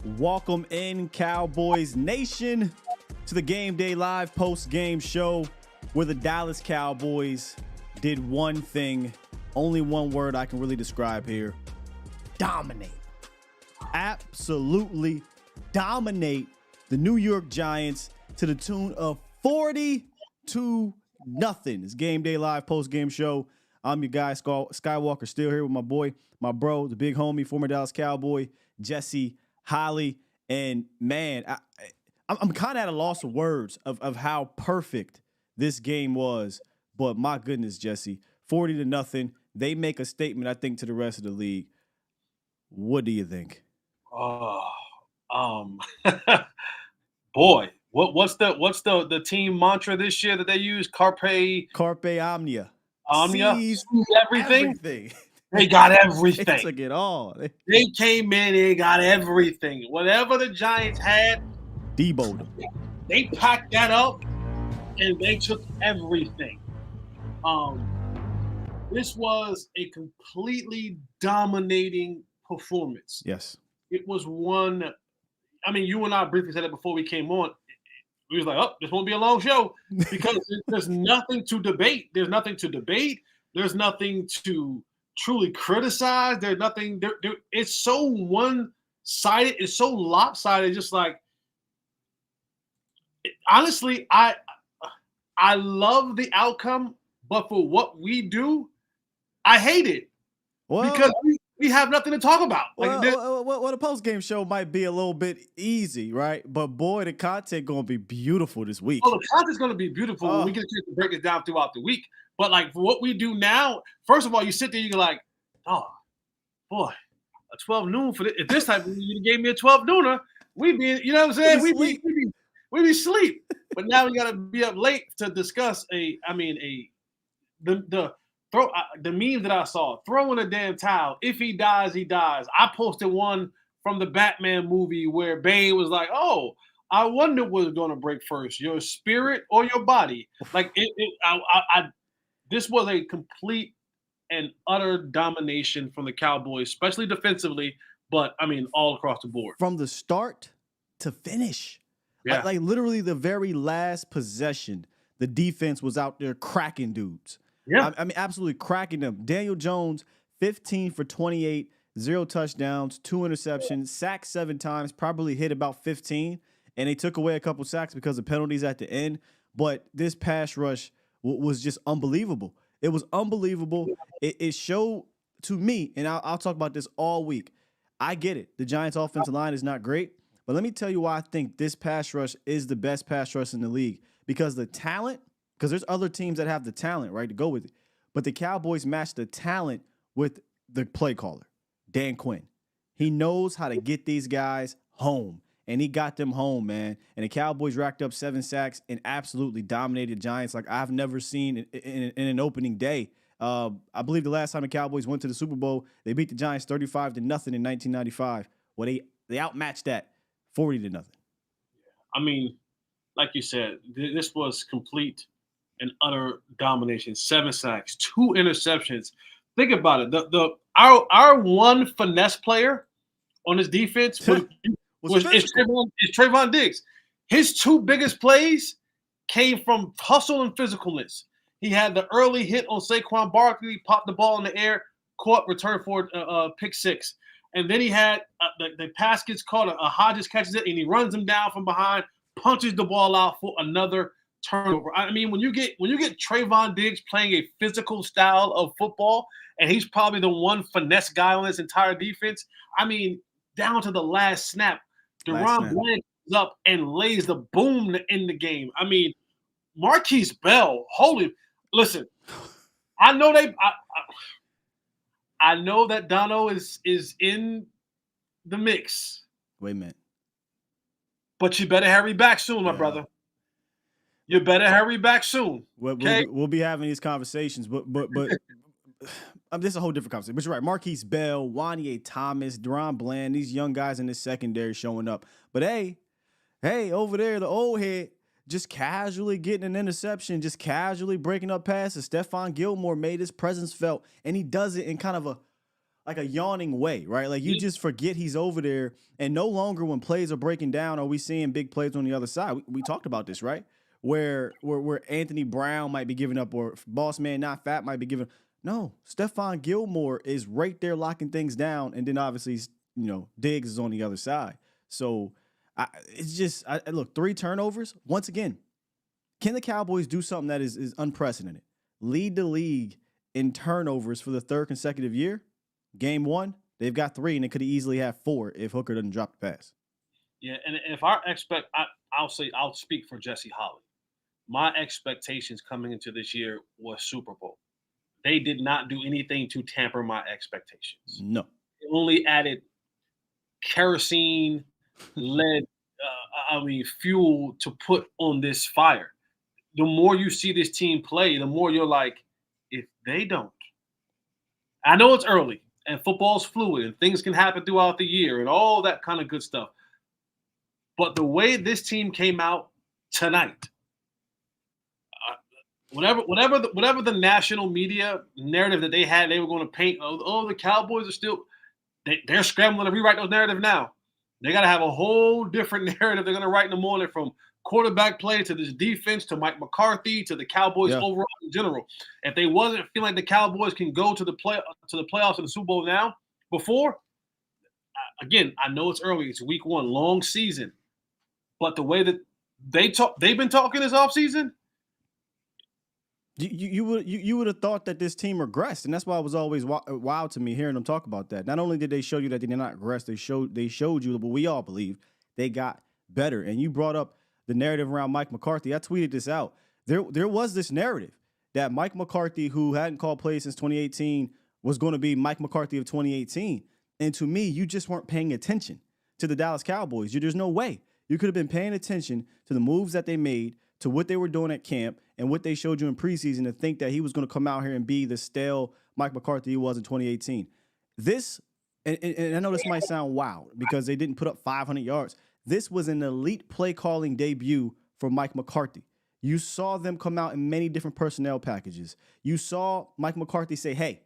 Welcome in, Cowboys Nation, to the Game Day Live post-game show where the Dallas Cowboys did one thing, only one word I can really describe here: dominate. Absolutely dominate the New York Giants to the tune of 40-0. It's Game Day Live post-game show. I'm your guy, Skywalker, still here with my boy, my bro, the big homie, former Dallas Cowboy, Jesse Holley. And man, I'm kind of at a loss of words of how perfect this game was. But my goodness, Jesse, 40-0. They make a statement, I think, to the rest of the league. What do you think? Boy, what's the team mantra this year that they use? Carpe Omnia. Seize everything. They got everything. They took it all. They came in, they got everything. Whatever the Giants had, Deboed them. They packed that up, and they took everything. This was a completely dominating performance. Yes. It was one. I mean, you and I briefly said it before we came on. We was like, oh, this won't be a long show because there's nothing to debate. There's nothing to debate. There's nothing to truly criticize. There's nothing. It's so one-sided. It's so lopsided. Just like, honestly, I love the outcome, but for what we do, I hate it because we have nothing to talk about. Well, the post-game show might be a little bit easy, right? But boy, the content going to be beautiful this week. Oh, the content's going to be beautiful when we get a chance to break it down throughout the week. But like for what we do now, first of all, you sit there, you're like, oh, boy, a 12 noon for this. If this time you gave me a 12 nooner, we'd be, you know what I'm saying? We'd be sleep. But now we got to be up late to discuss the meme that I saw, throwing a damn towel. If he dies, he dies. I posted one from the Batman movie where Bane was like, oh, I wonder what's going to break first, your spirit or your body. Like, this was a complete and utter domination from the Cowboys, especially defensively, but, I mean, all across the board. From the start to finish. Yeah. Like literally the very last possession, the defense was out there cracking dudes. Yeah. I mean, absolutely cracking them. Daniel Jones, 15 for 28, 0 touchdowns, 2 interceptions, sacked 7 times, probably hit about 15, and they took away a couple sacks because of penalties at the end. But this pass rush was just unbelievable. It was unbelievable. It showed to me, and I'll talk about this all week. I get it. The Giants' offensive line is not great, but let me tell you why I think this pass rush is the best pass rush in the league. Because the talent, because there's other teams that have the talent, right, to go with it. But the Cowboys match the talent with the play caller, Dan Quinn. He knows how to get these guys home, and he got them home, man. And the Cowboys racked up 7 sacks and absolutely dominated Giants like I've never seen in an opening day. I believe the last time the Cowboys went to the Super Bowl, they beat the Giants 35-0 in 1995. Well, they outmatched that 40-0. I mean, like you said, this was complete and utter domination. 7 sacks, 2 interceptions. Think about it. Our one finesse player on his defense is Trayvon Diggs. His 2 biggest plays came from hustle and physicalness. He had the early hit on Saquon Barkley, popped the ball in the air, caught, returned for pick 6. And then he had the pass gets caught, a Hodges catches it, and he runs him down from behind, punches the ball out for another turnover. I mean, when you get Trayvon Diggs playing a physical style of football, and he's probably the one finesse guy on this entire defense, I mean, down to the last snap, Deron Bland comes up and lays the boom to end the game. I mean, Marquise Bell, listen, I know I know that Dono is in the mix. Wait a minute. But you better hurry back soon, my brother. You better hurry back soon. Okay? We'll be having these conversations, but this is a whole different conversation. But you're right. Marquise Bell, Wanye Thomas, Deron Bland, these young guys in this secondary showing up. But hey, over there, the old head just casually getting an interception, just casually breaking up passes. Stephon Gilmore made his presence felt, and he does it in kind of like a yawning way, right? Like you Yeah. just forget he's over there, and no longer when plays are breaking down are we seeing big plays on the other side. We talked about this, right? Where Anthony Brown might be giving up, or Boss Man Not Fat might be giving. No, Stephon Gilmore is right there locking things down, and then obviously Diggs is on the other side. So it's just look, 3 turnovers once again. Can the Cowboys do something that is unprecedented? Lead the league in turnovers for the 3rd consecutive year. Game 1, they've got 3, and they could easily have 4 if Hooker doesn't drop the pass. Yeah, and if I'll speak for Jesse Holley. My expectations coming into this year was Super Bowl. They did not do anything to tamper my expectations. No. It only added kerosene, lead, fuel to put on this fire. The more you see this team play, the more you're like, if they don't. I know it's early and football's fluid and things can happen throughout the year and all that kind of good stuff. But the way this team came out tonight, whatever the national media narrative that they had, they were going to paint. Oh, the Cowboys are still. They're scrambling to rewrite those narrative now. They got to have a whole different narrative they're going to write in the morning, from quarterback play to this defense to Mike McCarthy to the Cowboys overall in general. If they wasn't feeling like the Cowboys can go to the playoffs and the Super Bowl now, before, again, I know it's early. It's week 1, long season. But the way that they've been talking this offseason, You would have thought that this team regressed, and that's why it was always wild to me hearing them talk about that. Not only did they show you that they did not regress, they showed you, but we all believe they got better. And you brought up the narrative around Mike McCarthy. I tweeted this out. There was this narrative that Mike McCarthy, who hadn't called plays since 2018, was going to be Mike McCarthy of 2018. And to me, you just weren't paying attention to the Dallas Cowboys. There's no way. You could have been paying attention to the moves that they made, to what they were doing at camp, and what they showed you in preseason, to think that he was going to come out here and be the stale Mike McCarthy he was in 2018. This, and I know this might sound wild because they didn't put up 500 yards. This was an elite play calling debut for Mike McCarthy. You saw them come out in many different personnel packages. You saw Mike McCarthy say, hey,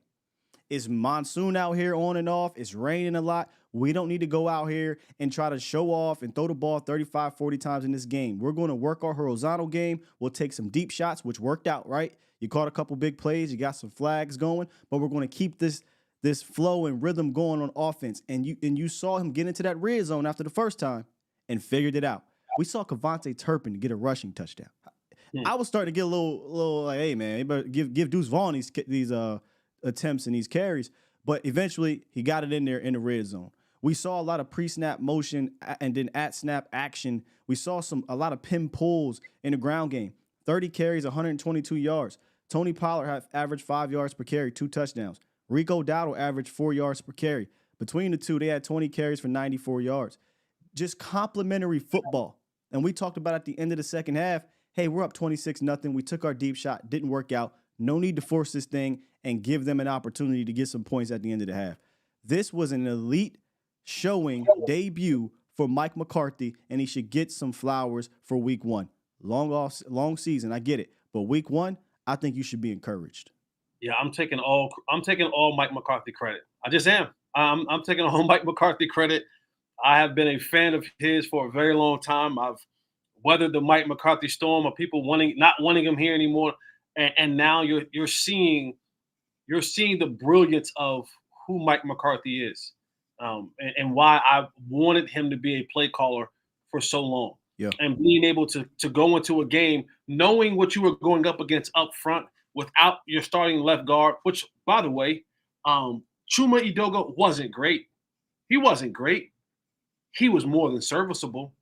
it's monsoon out here on and off. It's raining a lot. We don't need to go out here and try to show off and throw the ball 35, 40 times in this game. We're going to work our horizontal game. We'll take some deep shots, which worked out, right? You caught a couple big plays. You got some flags going, but we're going to keep this flow and rhythm going on offense. And you saw him get into that red zone after the first time and figured it out. We saw Kevontae Turpin get a rushing touchdown. I was starting to get a little like, hey, man, you better give Deuce Vaughn these attempts and these carries. But eventually, he got it in there in the red zone. We saw a lot of pre-snap motion and then at-snap action. We saw a lot of pin pulls in the ground game. 30 carries, 122 yards. Tony Pollard averaged 5 yards per carry, 2 touchdowns. Rico Dowdle averaged 4 yards per carry. Between the two, they had 20 carries for 94 yards. Just complimentary football. And we talked about at the end of the second half, hey, we're up 26-0. We took our deep shot, didn't work out. No need to force this thing and give them an opportunity to get some points at the end of the half. This was an elite showing debut for Mike McCarthy, and he should get some flowers for week 1. Long season, I get it. But week 1, I think you should be encouraged. Yeah, I'm taking all Mike McCarthy credit. I just am. I'm taking all Mike McCarthy credit. I have been a fan of his for a very long time. I've weathered the Mike McCarthy storm of people not wanting him here anymore, and now you're seeing the brilliance of who Mike McCarthy is, and why I wanted him to be a play caller for so long. Yeah. And being able to go into a game knowing what you were going up against up front without your starting left guard, which, by the way, Chuma Edoga wasn't great. He wasn't great. He was more than serviceable.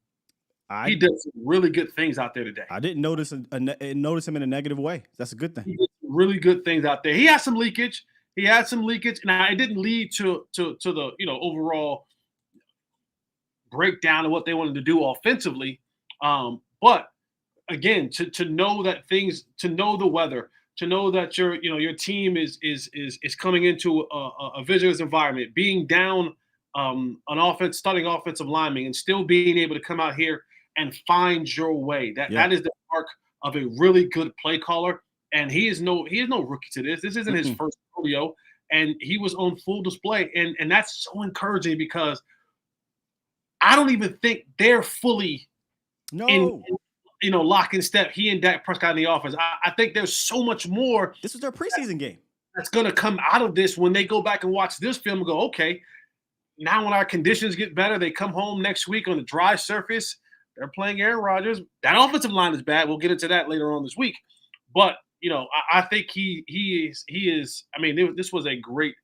He did some really good things out there today. I didn't notice him in a negative way. That's a good thing. He did really good things out there. He had some leakage. Now it didn't lead to the overall breakdown of what they wanted to do offensively. But again, to know that to know the weather, to know that your team is coming into a visitor's environment, being down an starting offensive lineman, and still being able to come out here and find your way. That is the mark of a really good play caller. And he is no rookie to this. This isn't his first rodeo. and he was on full display. And that's so encouraging because I don't even think they're fully in lock and step. He and Dak Prescott in the offense. I think there's so much more. This was their preseason game. That's going to come out of this when they go back and watch this film and go, okay, now when our conditions get better, they come home next week on a dry surface. They're playing Aaron Rodgers. That offensive line is bad. We'll get into that later on this week. But, I think he is. I mean, this was a great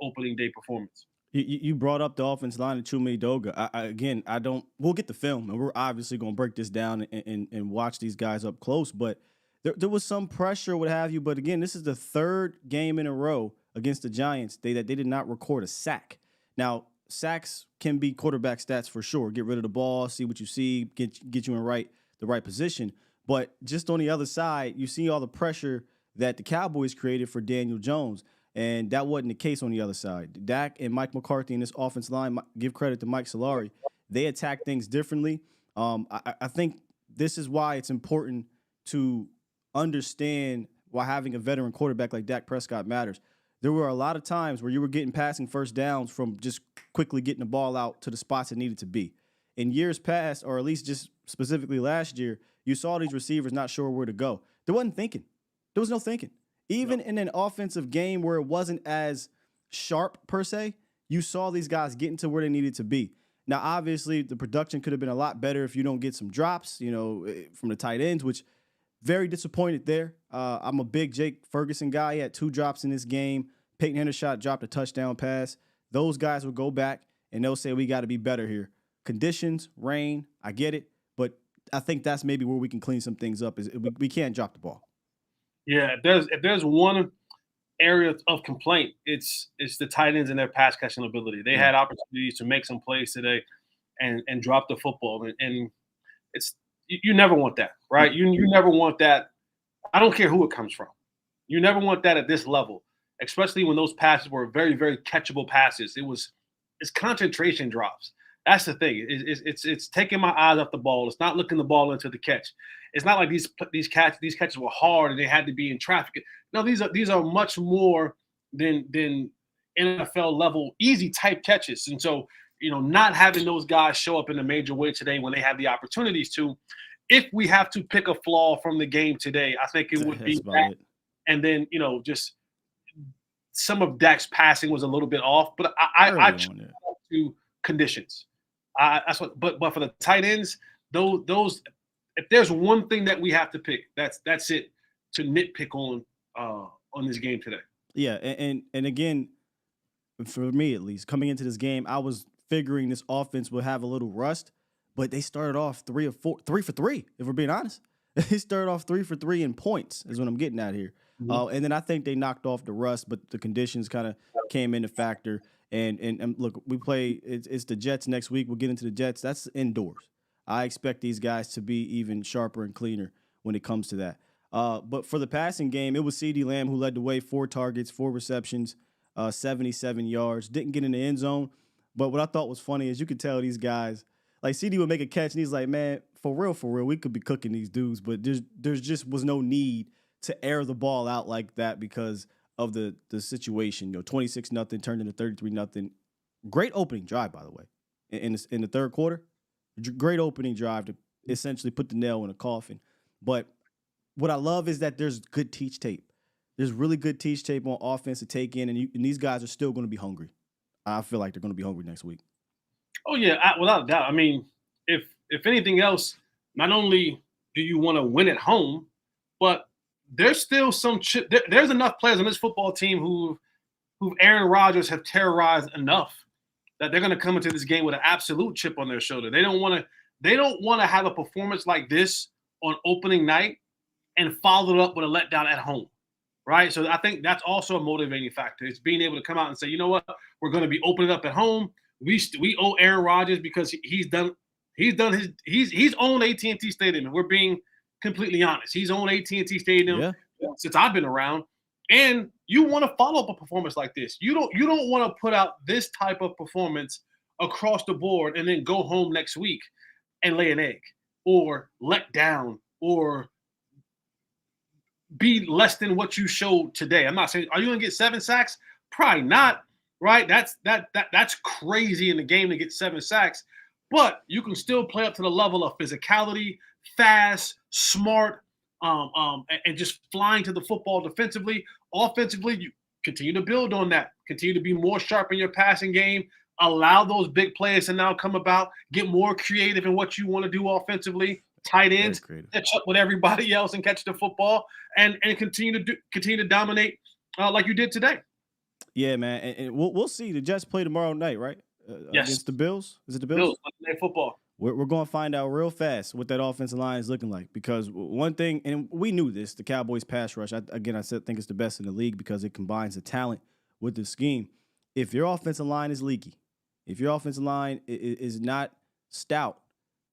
opening day performance. You brought up the offensive line of Chuma Edoga. We'll get the film, and we're obviously going to break this down and watch these guys up close. But there was some pressure, what have you. But again, this is the third game in a row against the Giants that they did not record a sack. Now, sacks can be quarterback stats for sure. Get rid of the ball, see what you see, get you in the right position. But just on the other side, you see all the pressure that the Cowboys created for Daniel Jones. And that wasn't the case on the other side. Dak and Mike McCarthy in this offensive line, give credit to Mike Solari, they attack things differently. I think this is why it's important to understand why having a veteran quarterback like Dak Prescott matters. There were a lot of times where you were getting passing first downs from just quickly getting the ball out to the spots it needed to be. In years past, or at least just specifically last year, you saw these receivers not sure where to go. There wasn't thinking. There was no thinking. Even in an offensive game where it wasn't as sharp per se, you saw these guys getting to where they needed to be. Now, obviously, the production could have been a lot better if you don't get some drops, from the tight ends, which very disappointed there. I'm a big Jake Ferguson guy. He had 2 drops in this game. Peyton Hendershot dropped a touchdown pass. Those guys will go back and they'll say we got to be better here. Conditions, rain, I get it, but I think that's maybe where we can clean some things up. Is we can't drop the ball. Yeah, if there's one area of complaint, it's the tight ends and their pass catching ability. They had opportunities to make some plays today and drop the football, and it's you never want that, right? You never want that. I don't care who it comes from. You never want that at this level, especially when those passes were very, very catchable passes. It's concentration drops. That's the thing. It's taking my eyes off the ball. It's not looking the ball into the catch. It's not like these catches were hard and they had to be in traffic. No, these are much more than NFL level easy type catches. And so, not having those guys show up in a major way today when they have the opportunities to, if we have to pick a flaw from the game today, I think it would be that. And then, just some of Dak's passing was a little bit off, but I to conditions. That's what. But for the tight ends, those if there's one thing that we have to pick, that's it to nitpick on this game today. Yeah, and again, for me at least, coming into this game, I was figuring this offense would have a little rust, but they started off 3 for 3. If we're being honest, they started off 3 for 3 in points. Is what I'm getting at here. Mm-hmm. And then I think they knocked off the rust, but the conditions kind of came into factor. And look, we play. It's the Jets next week. We'll get into the Jets. That's indoors. I expect these guys to be even sharper and cleaner when it comes to that. But for the passing game, it was CeeDee Lamb who led the way. 4 targets, 4 receptions, 77 yards. Didn't get in the end zone. But what I thought was funny is you could tell these guys, like CeeDee would make a catch and he's like, man, for real, we could be cooking these dudes. But there's just was no need to air the ball out like that because of the situation. 26-0 turned into 33-0. Great opening drive, by the way, in the third quarter. Great opening drive to essentially put the nail in the coffin. But what I love is that there's good teach tape. There's really good teach tape on offense to take in, and these guys are still going to be hungry. I feel like they're going to be hungry next week. Oh, yeah, without a doubt. I mean, if anything else, not only do you want to win at home, but there's still there's enough players on this football team who Aaron Rodgers have terrorized enough that they're going to come into this game with an absolute chip on their shoulder. They don't want to have a performance like this on opening night and follow it up with a letdown at home, right? So I think that's also a motivating factor. It's being able to come out and say, you know what, we're going to be opening up at home. We owe Aaron Rodgers because he's owned AT&T Stadium, and we're being completely honest. He's owned AT&T Stadium since I've been around. And you want to follow up a performance like this. You don't want to put out this type of performance across the board and then go home next week and lay an egg or let down or be less than what you showed today. I'm not saying, are you going to get 7 sacks? Probably not, right? That's crazy in the game to get 7 sacks, but you can still play up to the level of physicality, fast, smart, and just flying to the football defensively. Offensively, you continue to build on that. Continue to be more sharp in your passing game. Allow those big plays to now come about. Get more creative in what you want to do offensively. Tight ends catch up with everybody else and catch the football, and continue to dominate like you did today. Yeah, man, and we'll see. The Jets play tomorrow night, right? Yes. Against the Bills. Is it the Bills? Bills football. We're going to find out real fast what that offensive line is looking like, because one thing, and we knew this, the Cowboys pass rush, I think it's the best in the league because it combines the talent with the scheme. If your offensive line is leaky, if your offensive line is not stout,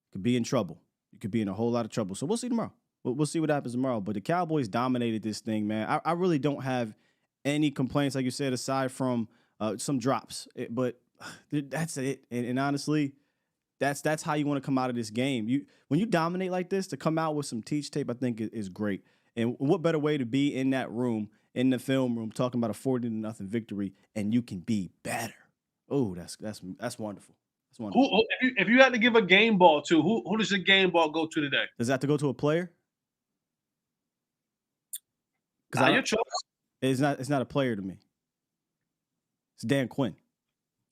you could be in trouble. You could be in a whole lot of trouble. So we'll see tomorrow. We'll see what happens tomorrow. But the Cowboys dominated this thing, man. I really don't have any complaints, like you said, aside from some drops. But that's it. And honestly, that's how you want to come out of this game. When you dominate like this, to come out with some teach tape, I think is great. And what better way to be in that room, in the film room, talking about a 40-0 victory, and you can be better. Oh, that's wonderful. That's wonderful. If you had to give a game ball to, who does the game ball go to today? Does that have to go to a player? Your choice. It's not a player to me. It's Dan Quinn.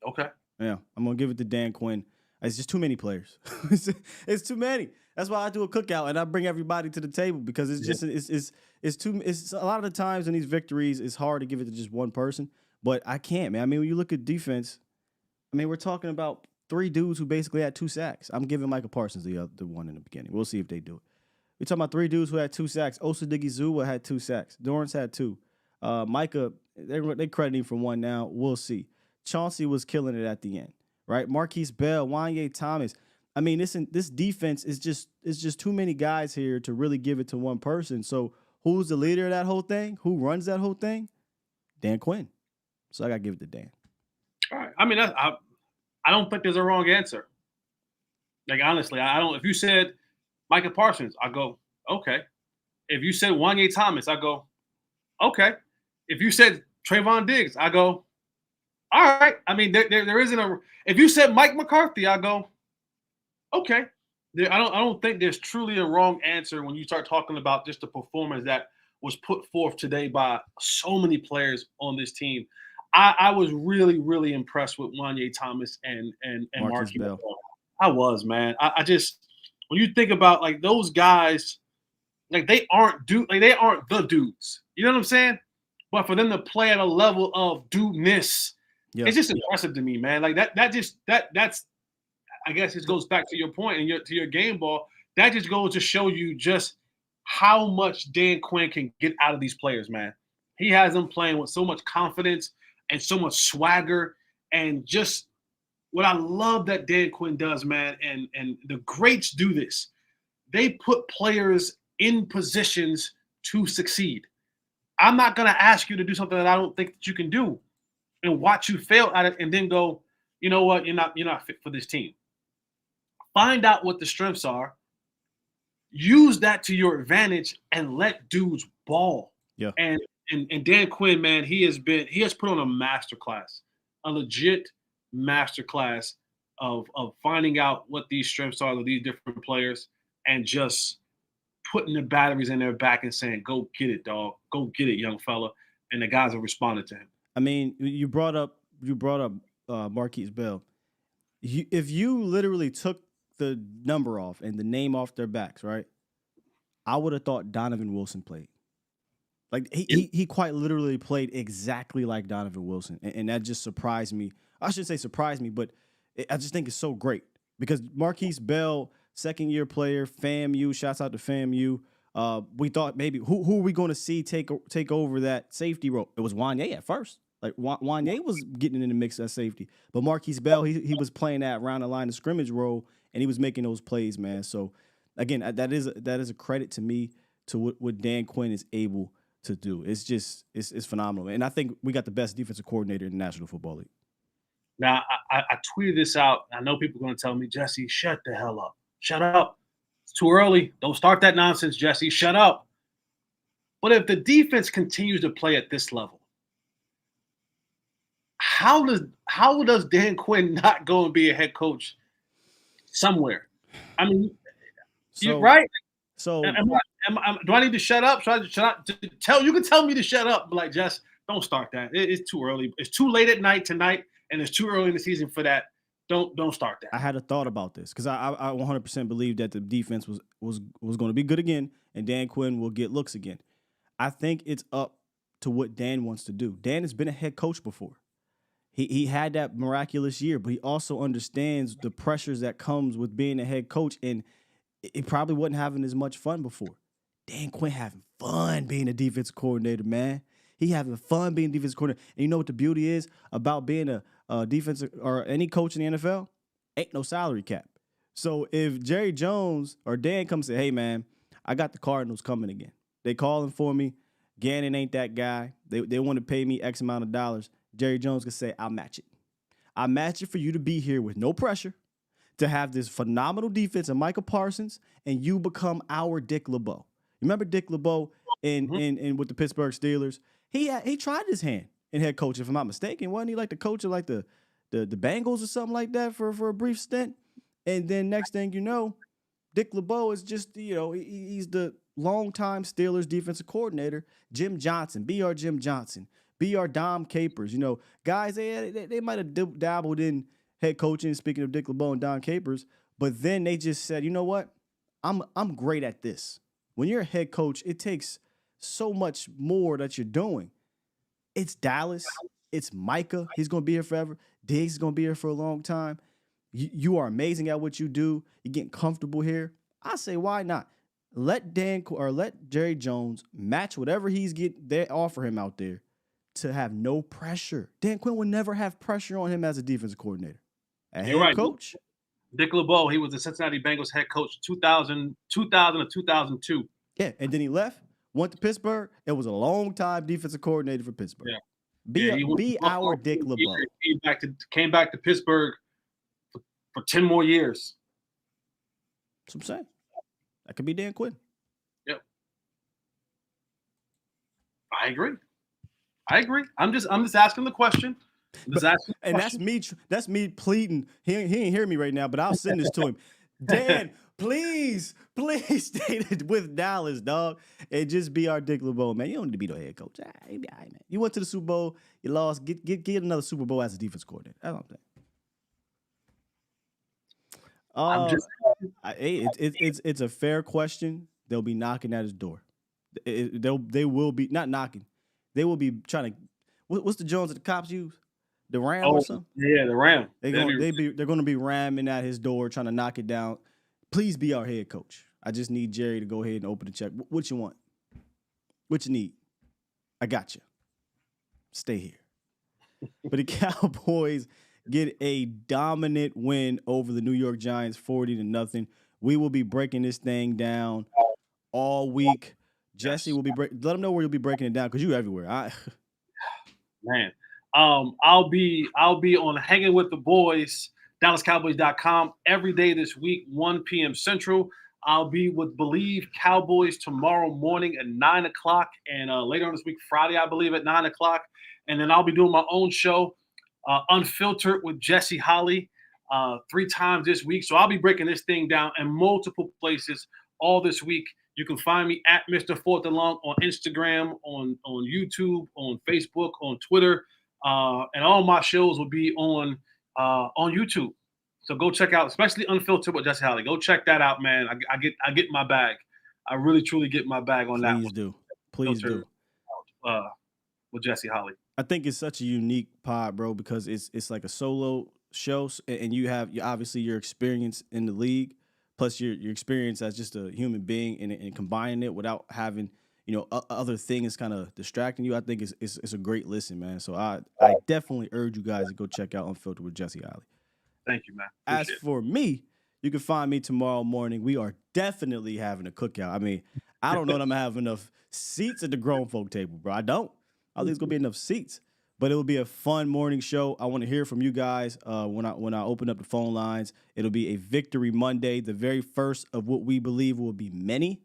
Okay. Yeah, I'm gonna give it to Dan Quinn. It's just too many players. It's too many. That's why I do a cookout and I bring everybody to the table, because it's just it's a lot of the times in these victories it's hard to give it to just one person. But I can't, man. I mean, when you look at defense, I mean, we're talking about 3 dudes who basically had 2 sacks. I'm giving Micah Parsons the one in the beginning. We'll see if they do it. We're talking about 3 dudes who had 2 sacks. Osadigizua had 2 sacks. Dorrance had 2. Micah, they credit him for 1 now. We'll see. Chauncey was killing it at the end, right? Marquise Bell, Wanye Thomas. I mean, this defense is just too many guys here to really give it to one person. So who's the leader of that whole thing? Who runs that whole thing? Dan Quinn. So I got to give it to Dan. All right. I mean, I don't think there's a wrong answer. Like, honestly, I don't. If you said Micah Parsons, I go, okay. If you said Wanye Thomas, I go, okay. If you said Trayvon Diggs, I go, all right. I mean, there isn't a. If you said Mike McCarthy, I go, okay. I don't think there's truly a wrong answer when you start talking about just the performance that was put forth today by so many players on this team. I was really, really impressed with Wanye Thomas and Marquise Bell. I was, man. I just, when you think about like those guys, like they aren't the dudes. You know what I'm saying? But for them to play at a level of dudeness, it's just impressive to me, man. Like that's I guess it goes back to your point and to your game ball. That just goes to show you just how much Dan Quinn can get out of these players, man. He has them playing with so much confidence and so much swagger, and just what I love that Dan Quinn does, man, and the greats do this. They put players in positions to succeed. I'm not going to ask you to do something that I don't think that you can do and watch you fail at it and then go, you know what, you're not fit for this team. Find out what the strengths are, use that to your advantage, and let dudes ball. Yeah. And Dan Quinn, man, he has put on a masterclass, a legit masterclass of finding out what these strengths are of these different players and just putting the batteries in their back and saying, go get it, dog. Go get it, young fella. And the guys have responded to him. I mean, you brought up Marquise Bell. If you literally took the number off and the name off their backs, right, I would have thought Donovan Wilson played. Like he quite literally played exactly like Donovan Wilson, and that just surprised me. I shouldn't say surprised me, but I just think it's so great because Marquise Bell, second-year player, FAMU, shouts out to FAMU. We thought maybe who are we going to see take over that safety role? It was Wanye at first. Like Wanye was getting in the mix at safety, but Marquise Bell he was playing that around the line of scrimmage role, and he was making those plays, man. So again, that is a credit to me to what Dan Quinn is able to do. It's just it's phenomenal, and I think we got the best defensive coordinator in the National Football League. Now I tweeted this out. I know people are going to tell me, Jesse, shut the hell up. Shut up. It's too early. Don't start that nonsense, Jesse. Shut up. But if the defense continues to play at this level, how does Dan Quinn not go and be a head coach somewhere? I mean, you So right? so Do I need to shut up? Should I tell you can tell me to shut up? But like, just don't start that. It's too early. It's too late at night tonight, and it's too early in the season for that. Don't start that. I had a thought about this because I 100% believe that the defense was going to be good again, and Dan Quinn will get looks again. I think it's up to what Dan wants to do. Dan has been a head coach before. He had that miraculous year, but he also understands the pressures that comes with being a head coach, and he probably wasn't having as much fun before. Dan Quinn having fun being a defensive coordinator, man. He having fun being a defensive coordinator. And you know what the beauty is about being a defensive or any coach in the NFL? Ain't no salary cap. So if Jerry Jones or Dan comes and say, hey, man, I got the Cardinals coming again. They calling for me. Gannon ain't that guy. They want to pay me X amount of dollars. Jerry Jones could say, I'll match it. I'll match it for you to be here with no pressure, to have this phenomenal defense of Micah Parsons, and you become our Dick LeBeau. Remember Dick LeBeau in with the Pittsburgh Steelers? He tried his hand in head coach, if I'm not mistaken. Wasn't he like the coach of like the Bengals or something like that for a brief stint? And then next thing you know, Dick LeBeau is just, he's the longtime Steelers defensive coordinator. Jim Johnson, B.R. Jim Johnson, B.R. Dom Capers, guys, they might have dabbled in head coaching, speaking of Dick LeBeau and Don Capers, but then they just said, you know what? I'm great at this. When you're a head coach, it takes so much more that you're doing. It's Dallas. It's Micah. He's going to be here forever. Diggs is going to be here for a long time. You are amazing at what you do. You're getting comfortable here. I say, why not? Let Jerry Jones match whatever they offer him out there to have no pressure. Dan Quinn will never have pressure on him as a defensive coordinator. A head coach. Dick LeBeau, he was the Cincinnati Bengals head coach 2000 to 2002. Yeah, and then he left, went to Pittsburgh, and was a long-time defensive coordinator for Pittsburgh. Yeah. Be our Dick LeBeau. Came back to Pittsburgh for 10 more years. That's what I'm saying. That could be Dan Quinn. Yep. I agree. I'm just asking the question. That's me pleading. He ain't hear me right now, but I'll send this to him. Dan, please stay with Dallas, dog, and just be our Dick LeBeau, man. You don't need to be no head coach. All right, man. You went to the Super Bowl, you lost. Get another Super Bowl as a defense coordinator. That's what I'm saying. It's a fair question. They'll be knocking at his door. They will be not knocking. They will be trying to. What's the Jones that the cops use? The Ram or something? Yeah, the Ram. They're going to be ramming at his door, trying to knock it down. Please be our head coach. I just need Jerry to go ahead and open the check. What you want? What you need? I got you. Stay here. But the Cowboys get a dominant win over the New York Giants, 40-0. We will be breaking this thing down all week. Jesse will be let them know where you'll be breaking it down because you're everywhere. Man. I'll be on Hanging with the Boys, DallasCowboys.com every day this week, 1 p.m. Central. I'll be with Believe Cowboys tomorrow morning at 9 o'clock, and later on this week, Friday, I believe, at 9 o'clock. And then I'll be doing my own show, Unfiltered with Jesse Holley, 3 times this week. So I'll be breaking this thing down in multiple places all this week. You can find me at Mr. Fourth and Long on Instagram, on YouTube, on Facebook, on Twitter. And all my shows will be on YouTube. So go check out, especially Unfiltered with Jesse Holley. Go check that out, man. I get my bag. I really truly get my bag on that one. Please do. With Jesse Holley. I think it's such a unique pod, bro, because it's like a solo show, and you have obviously your experience in the league, plus your experience as just a human being, and combining it without having other things kind of distracting you. I think it's a great listen, man. So I definitely urge you guys to go check out Unfiltered with Jesse Holley. Thank you, man. As for me, you can find me tomorrow morning. We are definitely having a cookout. I mean, I don't know that I'm gonna have enough seats at the grown folk table, bro. I don't think it's gonna be enough seats, but it will be a fun morning show. I want to hear from you guys when I open up the phone lines. It'll be a Victory Monday, the very first of what we believe will be many.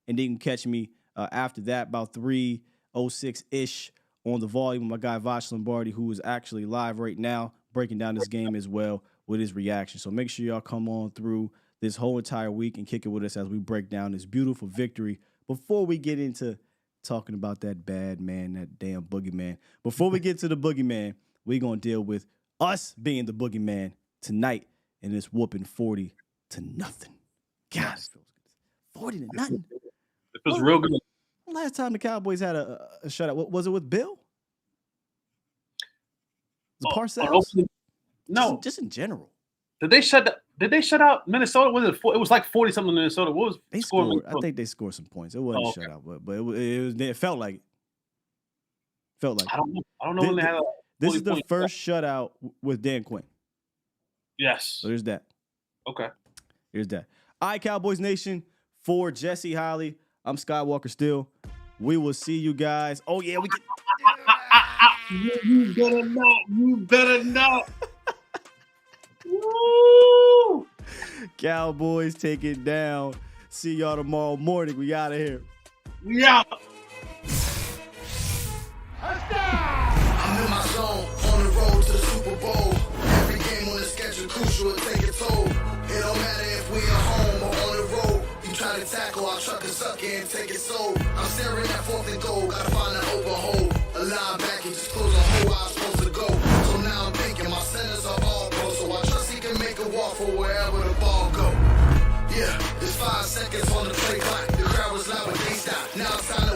And then you can catch me after that, about 3:06-ish on the volume. My guy Vosh Lombardi, who is actually live right now, breaking down this game as well with his reaction. So make sure y'all come on through this whole entire week and kick it with us as we break down this beautiful victory. Before we get into talking about that bad man, that damn boogeyman, before we get to the boogeyman, we're going to deal with us being the boogeyman tonight in this whooping 40-0. God, it feels good. 40-0. It feels real good. Last time the Cowboys had a shutout, what was it with Bill? Was it Parcells? No, just in general. Did they shut out Minnesota? Was it was like 40 something in Minnesota? What was they scored? I think they scored some points. It wasn't a shutout, but it felt like it. I don't know when they had. This is the first shutout with Dan Quinn. Yes. So there's that. Okay. Here's that. All right, Cowboys Nation. For Jesse Holley, I'm Skywalker Still. We will see you guys. Oh yeah, we get. You better not. You better not. Woo! Cowboys take it down. See y'all tomorrow morning. We out of here. We out. I'm in my zone, on the road to the Super Bowl. Every game on the schedule crucial, take a toll. It don't matter if we at home or on the road. You try to tackle, I'll truck a sucker and take it soul. I'm staring at 4th and goal, gotta find an open hole. A line back and just close the hole I was supposed to go. So now I'm thinking my centers are all pro, so I trust he can make a walk for wherever the ball go. Yeah, it's 5 seconds on the play clock. The crowd was loud, but they stopped. Now it's time to